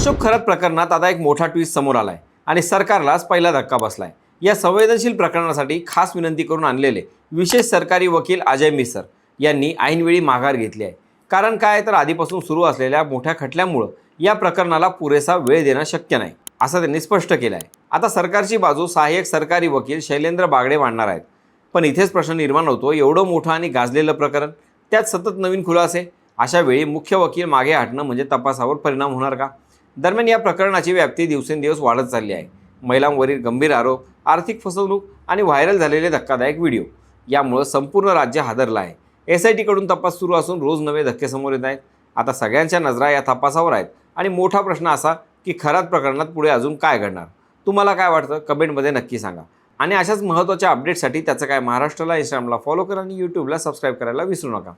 अशोक खरात प्रकरणात आता एक मोठा ट्विस्ट समोर आलाय आणि सरकारलाच पहिला धक्का बसलाय। या संवेदनशील प्रकरणासाठी खास विनंती करून आणलेले विशेष सरकारी वकील अजय मिसर यांनी ऐनवेळी माघार घेतली आहे। कारण काय तर आधीपासून सुरू असलेल्या मोठ्या खटल्यामुळे या प्रकरणाला पुरेसा वेळ देणं शक्य नाही असं त्यांनी स्पष्ट केलं आहे। आता सरकारची बाजू सहाय्यक सरकारी वकील शैलेंद्र बागडे मांडणार आहेत। पण इथेच प्रश्न निर्माण होतो, एवढं मोठं आणि गाजलेलं प्रकरण, त्यात सतत नवीन खुलासे, अशा वेळी मुख्य वकील मागे हटणं म्हणजे तपासावर परिणाम होणार का? दरम्यान या प्रकरणाची व्याप्ती दिवसेंदिवस वाढत चालली आहे। महिलांवरील गंभीर आरोप, आर्थिक फसवणूक आणि व्हायरल झालेले धक्कादायक व्हिडिओ यामुळे संपूर्ण राज्य हादरलं आहे। SIT कडून तपास सुरू असून रोज नवे धक्के समोर येत आहेत। आता सगळ्यांच्या नजरा या तपासावर आहेत आणि मोठा प्रश्न असा की खरात प्रकरणात पुढे अजून काय घडणार? तुम्हाला काय वाटतं? कमेंटमध्ये नक्की सांगा। आणि अशाच महत्त्वाच्या अपडेटसाठी त्याचं काय महाराष्ट्राला इंस्टाग्रामला फॉलो करा आणि यूट्यूबला सबस्क्राईब करायला विसरू नका।